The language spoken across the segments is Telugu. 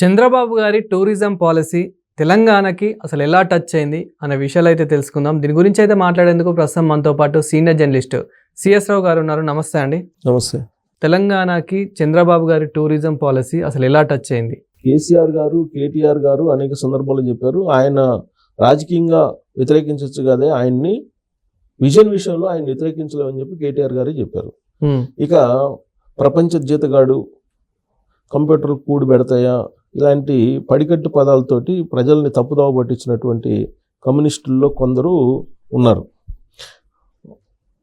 చంద్రబాబు గారి టూరిజం పాలసీ తెలంగాణకి అసలు ఎలా టచ్ అయింది అనే విషయాలు అయితే తెలుసుకుందాం. దీని గురించి అయితే మాట్లాడేందుకు ప్రస్తుతం మనతో పాటు సీనియర్ జర్నలిస్ట్ సిఎస్ రావు గారు ఉన్నారు. నమస్తే అండి. నమస్తే. తెలంగాణకి చంద్రబాబు గారి టూరిజం పాలసీ అసలు ఎలా టచ్ అయింది? కేసీఆర్ గారు, కేటీఆర్ గారు అనేక సందర్భాల్లో చెప్పారు. ఆయన రాజకీయంగా వ్యతిరేకించవచ్చు కదే, ఆయన్ని విజన్ విషయంలో ఆయన వ్యతిరేకించలేమని చెప్పి కేటీఆర్ గారే చెప్పారు. ఇక ప్రపంచ జీతగాడు, కంప్యూటర్ కూడి పెడతాయా, ఇలాంటి పడికట్టు పదాలతోటి ప్రజల్ని తప్పుదోవ పట్టించినటువంటి కమ్యూనిస్టుల్లో కొందరు ఉన్నారు.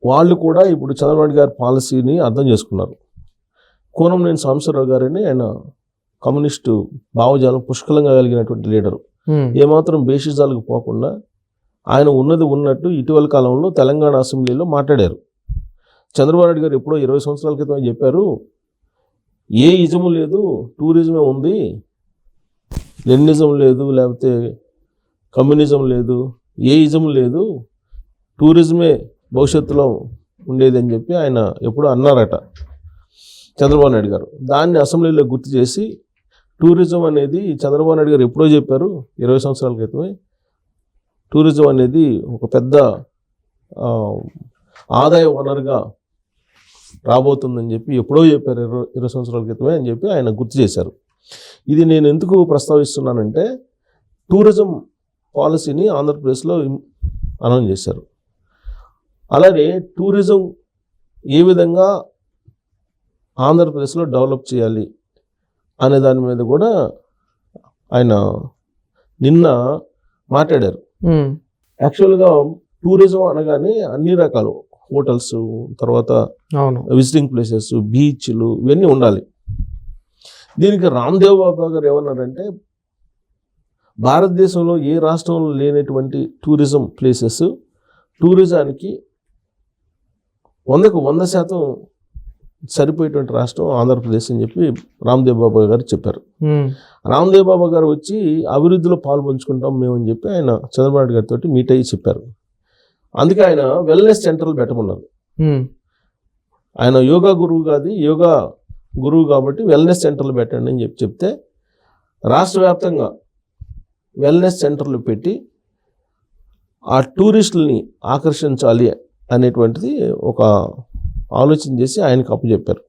వాళ్ళు కూడా ఇప్పుడు చంద్రబాబు గారి పాలసీని అర్థం చేసుకున్నారు. కోనంనేని సాంబశివరావు గారని ఆయన కమ్యూనిస్టు భావజాలం పుష్కలంగా కలిగినటువంటి లీడరు. ఏమాత్రం బేషిజాలకు పోకుండా ఆయన ఉన్నది ఉన్నట్టు ఇటీవల కాలంలో తెలంగాణ అసెంబ్లీలో మాట్లాడారు. చంద్రబాబు నాయుడు గారు ఎప్పుడో 20 సంవత్సరాల క్రితం చెప్పారు, ఏ ఇజము లేదు, టూరిజమే ఉంది, లెనినిజం లేదు, లేకపోతే కమ్యూనిజం లేదు, ఏ ఇజం లేదు, టూరిజమే భవిష్యత్తులో ఉండేది అని చెప్పి ఆయన ఎప్పుడో అన్నారట చంద్రబాబు నాయుడు గారు. దాన్ని అసెంబ్లీలో గుర్తు చేసి టూరిజం అనేది చంద్రబాబు నాయుడు గారు ఎప్పుడో చెప్పారు 20 సంవత్సరాల క్రితమే, టూరిజం అనేది ఒక పెద్ద ఆదాయ వనరుగా రాబోతుందని చెప్పి ఎప్పుడో చెప్పారు 20 సంవత్సరాల క్రితమే అని చెప్పి ఆయన గుర్తు చేశారు. ఇది నేను ఎందుకు ప్రస్తావిస్తున్నానంటే, టూరిజం పాలసీని ఆంధ్రప్రదేశ్లో అనౌన్స్ చేశారు. అలానే టూరిజం ఏ విధంగా ఆంధ్రప్రదేశ్లో డెవలప్ చేయాలి అనే దాని మీద కూడా ఆయన నిన్న మాట్లాడారు. యాక్చువల్గా టూరిజం అనగానే అన్ని రకాలు హోటల్స్, తర్వాత విజిటింగ్ ప్లేసెస్, బీచ్లు ఇవన్నీ ఉండాలి. దీనికి రామ్దేవ్ బాబా గారు ఏమన్నారంటే, భారతదేశంలో ఏ రాష్ట్రంలో లేనటువంటి టూరిజం ప్లేసెస్, టూరిజానికి 100% సరిపోయేటువంటి రాష్ట్రం ఆంధ్రప్రదేశ్ అని చెప్పి రామ్దేవ్ బాబా గారు చెప్పారు. రామ్దేవ్ బాబా గారు వచ్చి అభివృద్ధిలో పాల్పంచుకుంటాం మేమని చెప్పి ఆయన చంద్రబాబు నాయుడు గారితో మీట్ అయ్యి చెప్పారు. అందుకే ఆయన వెల్నెస్ సెంటర్లు పెట్టమన్నారు. ఆయన యోగా గురువు కాదు, యోగా గురువు కాబట్టి వెల్నెస్ సెంటర్లు పెట్టండి అని చెప్తే రాష్ట్ర వ్యాప్తంగా వెల్నెస్ సెంటర్లు పెట్టి ఆ టూరిస్టులని ఆకర్షించాలి అనేటువంటిది ఒక ఆలోచన చేసి ఆయనకు అప్పచెప్పారు.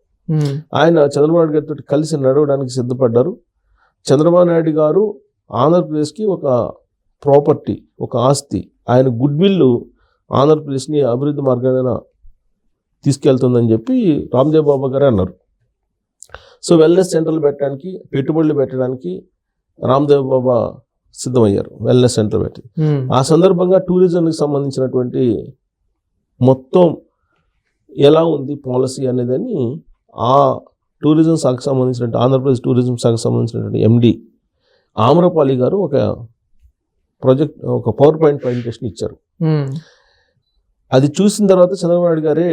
ఆయన చంద్రబాబు నాయుడు గారితో కలిసి నడవడానికి సిద్ధపడ్డారు. చంద్రబాబు నాయుడు గారు ఆంధ్రప్రదేశ్కి ఒక ప్రాపర్టీ, ఒక ఆస్తి, ఆయన గుడ్ విల్ ఆంధ్రప్రదేశ్ని అభివృద్ధి మార్గాన తీసుకెళ్తుందని చెప్పి రామ్దేవ్ బాబా గారు అన్నారు. సో వెల్నెస్ సెంటర్లు పెట్టడానికి, పెట్టుబడులు పెట్టడానికి రామ్దేవ్ బాబా సిద్ధమయ్యారు, వెల్నెస్ సెంటర్ పెట్టి. ఆ సందర్భంగా టూరిజంకి సంబంధించినటువంటి మొత్తం ఎలా ఉంది పాలసీ అనేదని ఆ టూరిజం శాఖకు సంబంధించినటువంటి, ఆంధ్రప్రదేశ్ టూరిజం శాఖకు సంబంధించినటువంటి ఎండి ఆమ్రపాలి గారు ఒక ప్రాజెక్ట్, ఒక పవర్ పాయింట్ ప్రజెంటేషన్ ఇచ్చారు. అది చూసిన తర్వాత చంద్రబాబు నాయుడు గారే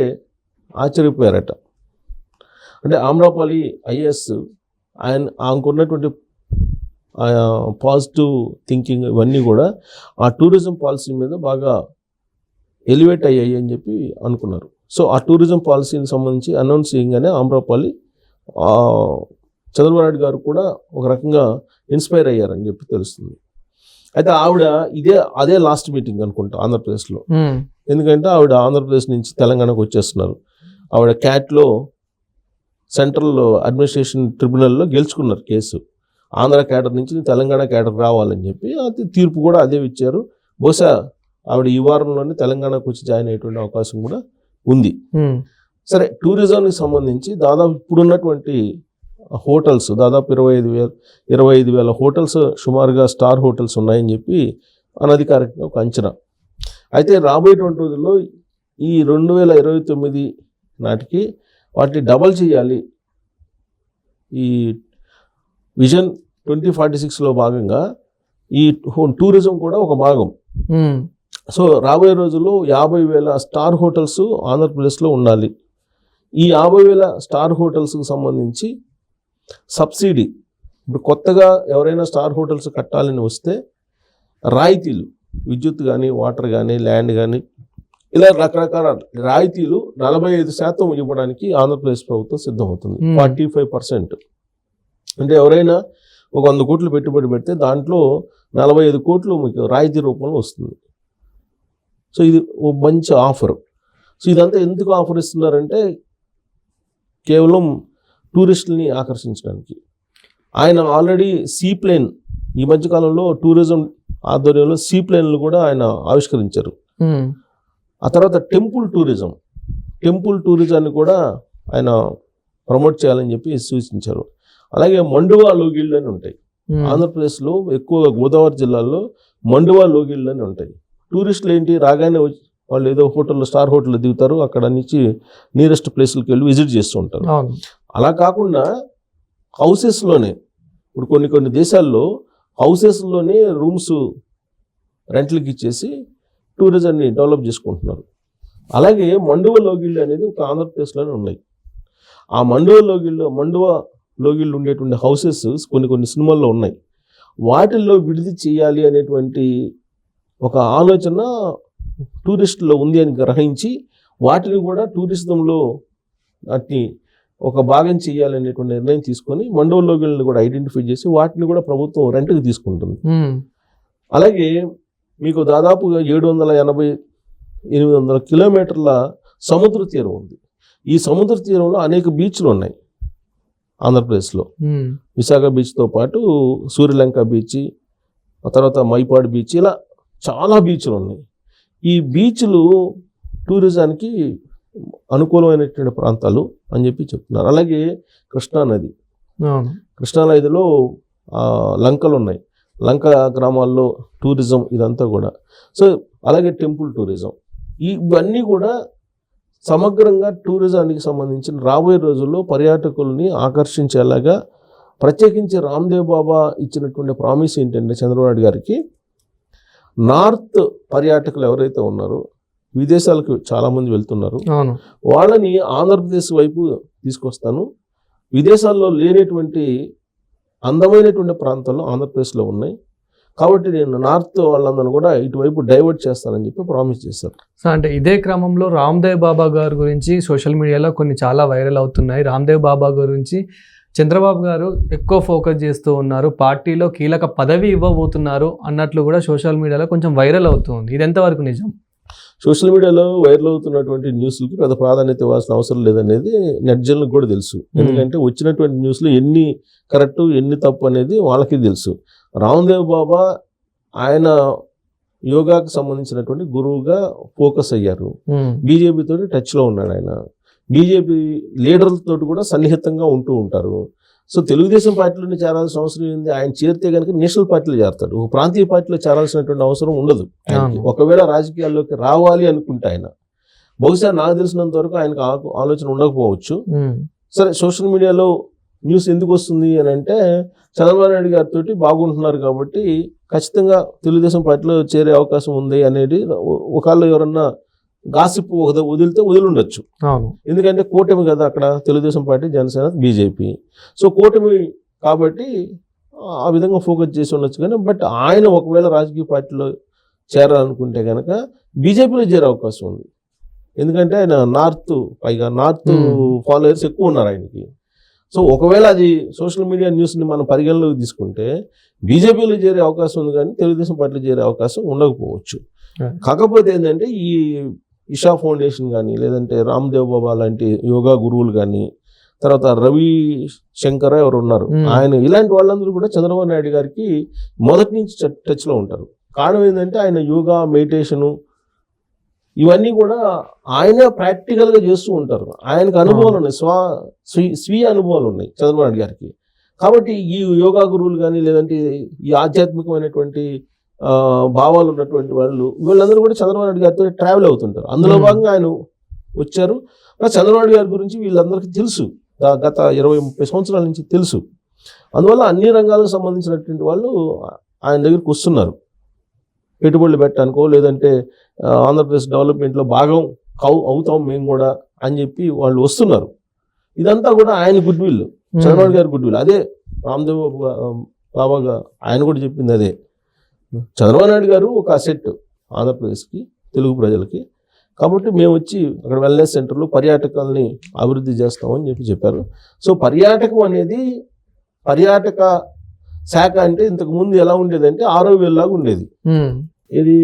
ఆశ్చర్యపోయారట. అంటే ఆమ్రపాలి ఐఏఎస్, ఆయనకున్నటువంటి పాజిటివ్ థింకింగ్ ఇవన్నీ కూడా ఆ టూరిజం పాలసీ మీద బాగా ఎలివేట్ అయ్యాయి అని చెప్పి అనుకున్నారు. సో ఆ టూరిజం పాలసీకి సంబంధించి అనౌన్స్ చేయగానే ఆమ్రపాలి, చంద్రబాబు నాయుడు గారు కూడా ఒక రకంగా ఇన్స్పైర్ అయ్యారని చెప్పి తెలుస్తుంది. అయితే ఆవిడ అదే లాస్ట్ మీటింగ్ అనుకుంటా ఆంధ్రప్రదేశ్లో. ఎందుకంటే ఆవిడ ఆంధ్రప్రదేశ్ నుంచి తెలంగాణకు వచ్చేస్తున్నారు. ఆవిడ క్యాట్లో సెంట్రల్ అడ్మినిస్ట్రేషన్ ట్రిబ్యునల్లో గెలుచుకున్నారు కేసు. ఆంధ్ర క్యాడర్ నుంచి తెలంగాణ క్యాడర్ రావాలని చెప్పి అది తీర్పు కూడా అదే ఇచ్చారు. బహుశా ఆవిడ ఈ వారంలోనే తెలంగాణకు వచ్చి జాయిన్ అయ్యేటువంటి అవకాశం కూడా ఉంది. సరే, టూరిజంకి సంబంధించి దాదాపు ఇప్పుడున్నటువంటి హోటల్స్ దాదాపు 25,000 హోటల్స్ సుమారుగా స్టార్ హోటల్స్ ఉన్నాయని చెప్పి అనధికారికంగా ఒక అంచనా. అయితే రాబోయేటువంటి రోజుల్లో ఈ 2029 నాటికి వాటిని డబల్ చేయాలి. ఈ విజన్ 2046లో భాగంగా ఈ టూరిజం కూడా ఒక భాగం. సో రాబోయే రోజుల్లో 50,000 స్టార్ హోటల్స్ ఆంధ్రప్రదేశ్లో ఉండాలి. ఈ 50,000 స్టార్ హోటల్స్కి సంబంధించి సబ్సిడీ, ఇప్పుడు కొత్తగా ఎవరైనా స్టార్ హోటల్స్ కట్టాలని వస్తే రాయితీలు, విద్యుత్ కానీ, వాటర్ కానీ, ల్యాండ్ కానీ, ఇలా రకరకాల రాయితీలు 45% ఇవ్వడానికి ఆంధ్రప్రదేశ్ ప్రభుత్వం సిద్ధమవుతుంది. 45%. అంటే ఎవరైనా ఒక 100 కోట్లు పెట్టుబడి పెడితే దాంట్లో 45 కోట్లు మీకు రాయితీ రూపంలో వస్తుంది. సో ఇది ఓ మంచి ఆఫర్. సో ఇదంతా ఎందుకు ఆఫర్ ఇస్తున్నారంటే కేవలం టూరిస్టులని ఆకర్షించడానికి. ఆయన ఆల్రెడీ సీప్లేన్ ఈ మధ్యకాలంలో టూరిజం ఆధ్వర్యంలో సీప్లేన్లు కూడా ఆయన ఆవిష్కరించారు. ఆ తర్వాత టెంపుల్ టూరిజాన్ని కూడా ఆయన ప్రమోట్ చేయాలని చెప్పి సూచించారు. అలాగే మండువా లోగిళ్ళు అని ఉంటాయి ఆంధ్రప్రదేశ్లో, ఎక్కువగా గోదావరి జిల్లాలో మండువా లోగిళ్ళు అని ఉంటాయి. టూరిస్టులు ఏంటి రాగానే వాళ్ళు ఏదో హోటల్లో స్టార్ హోటల్లో దిగుతారు, అక్కడ నుంచి నియరెస్ట్ ప్లేస్లకి వెళ్ళి విజిట్ చేస్తూ ఉంటారు. అలా కాకుండా హౌసెస్లోనే ఇప్పుడు కొన్ని దేశాల్లో హౌసెస్లోనే రూమ్స్ రెంట్లకి ఇచ్చేసి టూరిజాన్ని డెవలప్ చేసుకుంటున్నారు. అలాగే మండువ లోగిళ్ళు అనేది ఒక ఆంధ్రప్రదేశ్లోనే ఉన్నాయి. ఆ మండువ లోగిళ్ళు ఉండేటువంటి హౌసెస్ కొన్ని సినిమాల్లో ఉన్నాయి. వాటిల్లో విడిది చేయాలి అనేటువంటి ఒక ఆలోచన టూరిస్టులో ఉంది అని గ్రహించి వాటిని కూడా టూరిజంలో వాటిని ఒక భాగం చేయాలనేటువంటి నిర్ణయం తీసుకొని మండువ లోగిళ్ళని కూడా ఐడెంటిఫై చేసి వాటిని కూడా ప్రభుత్వం రెంట్కి తీసుకుంటుంది. అలాగే మీకు దాదాపుగా 780-800 కిలోమీటర్ల సముద్ర తీరం ఉంది. ఈ సముద్ర తీరంలో అనేక బీచ్లు ఉన్నాయి ఆంధ్రప్రదేశ్లో. విశాఖ బీచ్తో పాటు సూర్యలంక బీచ్, ఆ తర్వాత మైపాడు బీచ్, ఇలా చాలా బీచ్లు ఉన్నాయి. ఈ బీచ్లు టూరిజానికి అనుకూలమైనటువంటి ప్రాంతాలు అని చెప్పి చెప్తున్నారు. అలాగే కృష్ణానదిలో లంకలు ఉన్నాయి. లంక గ్రామాల్లో టూరిజం ఇదంతా కూడా. సో అలాగే టెంపుల్ టూరిజం, ఇవన్నీ కూడా సమగ్రంగా టూరిజానికి సంబంధించిన రాబోయే రోజుల్లో పర్యాటకుల్ని ఆకర్షించేలాగా, ప్రత్యేకించి రామ్దేవ్ బాబా ఇచ్చినటువంటి ప్రామిస్ ఏంటంటే చంద్రబాబు నాయుడు గారికి, నార్త్ పర్యాటకులు ఎవరైతే ఉన్నారో, విదేశాలకు చాలామంది వెళ్తున్నారు, వాళ్ళని ఆంధ్రప్రదేశ్ వైపు తీసుకొస్తాను. విదేశాల్లో లేనటువంటి అందమైనటువంటి ప్రాంతాల్లో ఆంధ్రప్రదేశ్లో ఉన్నాయి కాబట్టి నేను నార్త్ వాళ్ళందరినీ కూడా ఇటువైపు డైవర్ట్ చేస్తానని చెప్పి ప్రామిస్ చేశారు. సో అంటే ఇదే క్రమంలో రామ్దేవ్ బాబా గారి గురించి సోషల్ మీడియాలో కొన్ని చాలా వైరల్ అవుతున్నాయి. రామ్దేవ్ బాబా గురించి చంద్రబాబు గారు ఎక్కువ ఫోకస్ చేస్తూ ఉన్నారు, పార్టీలో కీలక పదవి ఇవ్వబోతున్నారు అన్నట్లు కూడా సోషల్ మీడియాలో కొంచెం వైరల్ అవుతుంది. ఇది ఎంతవరకు నిజం? సోషల్ మీడియాలో వైరల్ అవుతున్నటువంటి న్యూస్లకి పెద్ద ప్రాధాన్యత ఇవ్వాల్సిన అవసరం లేదనేది నెటిజన్లకు కూడా తెలుసు. ఎందుకంటే వచ్చినటువంటి న్యూస్లో ఎన్ని కరెక్ట్ ఎన్ని తప్పు అనేది వాళ్ళకి తెలుసు. రామ్దేవ్ బాబా ఆయన యోగాకు సంబంధించినటువంటి గురువుగా ఫోకస్ అయ్యారు. బీజేపీ తోటి టచ్లో ఉన్నాడు ఆయన. బీజేపీ లీడర్లతో కూడా సన్నిహితంగా ఉంటూ ఉంటారు. సో తెలుగుదేశం పార్టీలోనే చేరాల్సిన అవసరం ఏంది? ఆయన చేరితే కనుక నేషనల్ పార్టీలో చేరతాడు, ప్రాంతీయ పార్టీలో చేరాల్సినటువంటి అవసరం ఉండదు. ఒకవేళ రాజకీయాల్లోకి రావాలి అనుకుంటే ఆయన, బహుశా నాకు తెలిసినంత వరకు ఆయనకు ఆలోచన ఉండకపోవచ్చు. సరే, సోషల్ మీడియాలో న్యూస్ ఎందుకు వస్తుంది అని అంటే చంద్రబాబు నాయుడు గారితో బాగుంటున్నారు కాబట్టి ఖచ్చితంగా తెలుగుదేశం పార్టీలో చేరే అవకాశం ఉంది అనేది ఒకళ్ళు ఎవరన్నా గాసిప్ వదిలితే వదిలిండొచ్చు. ఎందుకంటే కూటమి కదా అక్కడ, Telugu Desam party, Janasena, BJP. So కూటమి కాబట్టి ఆ విధంగా ఫోకస్ చేసి ఉండొచ్చు. కానీ బట్ ఆయన ఒకవేళ రాజకీయ పార్టీలో చేరాలనుకుంటే కనుక బీజేపీలో చేరే అవకాశం ఉంది. ఎందుకంటే ఆయన పైగా నార్త్ ఫాలోయర్స్ ఎక్కువ ఉన్నారు ఆయనకి. సో ఒకవేళ అది సోషల్ మీడియా న్యూస్ని మనం పరిగణలోకి తీసుకుంటే బీజేపీలో చేరే అవకాశం ఉంది, కానీ తెలుగుదేశం పార్టీలో చేరే అవకాశం ఉండకపోవచ్చు. కాకపోతే ఏంటంటే ఈ ఇషా ఫౌండేషన్ కానీ, లేదంటే రామ్దేవ్ బాబా లాంటి యోగా గురువులు కానీ, తర్వాత రవి శంకర్ ఎవరు ఉన్నారు, ఆయన ఇలాంటి వాళ్ళందరూ కూడా చంద్రబాబు నాయుడు గారికి మొదటి నుంచి టచ్లో ఉంటారు. కారణం ఏంటంటే ఆయన యోగా, మెడిటేషను ఇవన్నీ కూడా ఆయన ప్రాక్టికల్గా చేస్తూ ఉంటారు. ఆయనకు అనుభవాలు ఉన్నాయి, స్వీయ అనుభవాలు ఉన్నాయి చంద్రబాబు నాయుడు గారికి. కాబట్టి ఈ యోగా గురువులు కానీ, లేదంటే ఈ ఆధ్యాత్మికమైనటువంటి భావాలు ఉన్నటువంటి వీళ్ళందరూ కూడా చంద్రబాబు నాయుడు గారితో ట్రావెల్ అవుతుంటారు. అందులో భాగంగా ఆయన వచ్చారు. చంద్రబాబు నాయుడు గారి గురించి వీళ్ళందరికీ తెలుసు, గత 20-30 సంవత్సరాల నుంచి తెలుసు. అందువల్ల అన్ని రంగాలకు సంబంధించినటువంటి వాళ్ళు ఆయన దగ్గరికి వస్తున్నారు, పెట్టుబడులు పెట్టడానికో లేదంటే ఆంధ్రప్రదేశ్ డెవలప్మెంట్లో భాగం అవుతాం మేము కూడా అని చెప్పి వాళ్ళు వస్తున్నారు. ఇదంతా కూడా ఆయన గుడ్ విల్, చంద్రబాబు గారి గుడ్ విల్. అదే రామ్దేవ్ బాబాగా ఆయన కూడా చెప్పింది అదే. చంద్రబాబు నాయుడు గారు ఒక అసెట్ ఆంధ్రప్రదేశ్కి, తెలుగు ప్రజలకి. కాబట్టి మేము వచ్చి అక్కడ వెల్నెస్ సెంటర్లో పర్యాటకాలని అభివృద్ధి చేస్తామని చెప్పారు. సో పర్యాటకం అనేది పర్యాటక శాఖ అంటే ఇంతకు ముందు ఎలా ఉండేదంటే 6,000 లాగా ఉండేది ఇది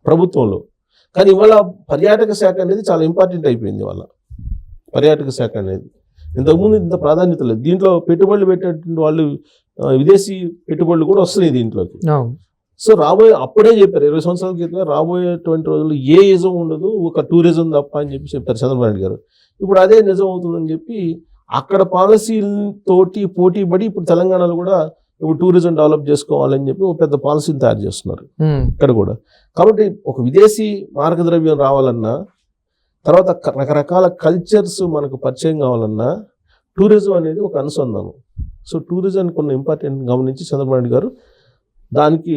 ప్రభుత్వంలో. కానీ ఇవాళ పర్యాటక శాఖ అనేది చాలా ఇంపార్టెంట్ అయిపోయింది. ఇవాళ పర్యాటక శాఖ అనేది ఇంతకుముందు ఇంత ప్రాధాన్యత లేదు. దీంట్లో పెట్టుబడులు పెట్టేటువంటి వాళ్ళు విదేశీ పెట్టుబడులు కూడా వస్తున్నాయి దీంట్లోకి. సో అప్పుడే చెప్పారు 20 సంవత్సరాల క్రితం రాబోయేటువంటి రోజుల్లో ఏ నిజం ఉండదు, ఒక టూరిజం తప్ప అని చెప్పి చెప్పారు చంద్రబాబు నాయుడు గారు. ఇప్పుడు అదే నిజం అవుతుందని చెప్పి అక్కడ పాలసీలతోటి పోటీ పడి ఇప్పుడు తెలంగాణలో కూడా ఇప్పుడు టూరిజం డెవలప్ చేసుకోవాలని చెప్పి ఒక పెద్ద పాలసీని తయారు చేస్తున్నారు ఇక్కడ కూడా. కాబట్టి ఒక విదేశీ మార్గద్రవ్యం రావాలన్నా, తర్వాత రకరకాల కల్చర్స్ మనకు పరిచయం కావాలన్నా టూరిజం అనేది ఒక అనుసంధానం. సో టూరిజం కొన్ని ఇంపార్టెంట్ గమనించి చంద్రబాబు నాయుడు గారు దానికి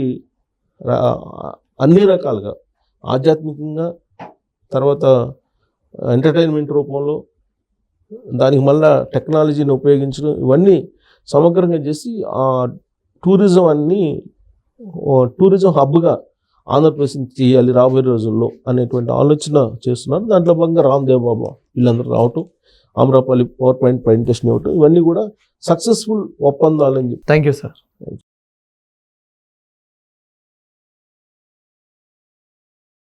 అన్ని రకాలుగా ఆధ్యాత్మికంగా, తర్వాత ఎంటర్టైన్మెంట్ రూపంలో, దానికి మళ్ళా టెక్నాలజీని ఉపయోగించడం, ఇవన్నీ సమగ్రంగా చేసి ఆ టూరిజం హబ్గా ఆంధ్రప్రదేశ్ చేయాలి రాబోయే రోజుల్లో అనేటువంటి ఆలోచన చేస్తున్నారు. దాంట్లో భాగంగా రామ్దేవ్ బాబా వీళ్ళందరూ రావటం, ఆమ్రపల్లి పవర్ పాయింట్ ప్రజెంటేషన్ ఇవ్వటం, ఇవన్నీ కూడా సక్సెస్ఫుల్ ఒప్పందాలని చెప్పి. Thank you sir.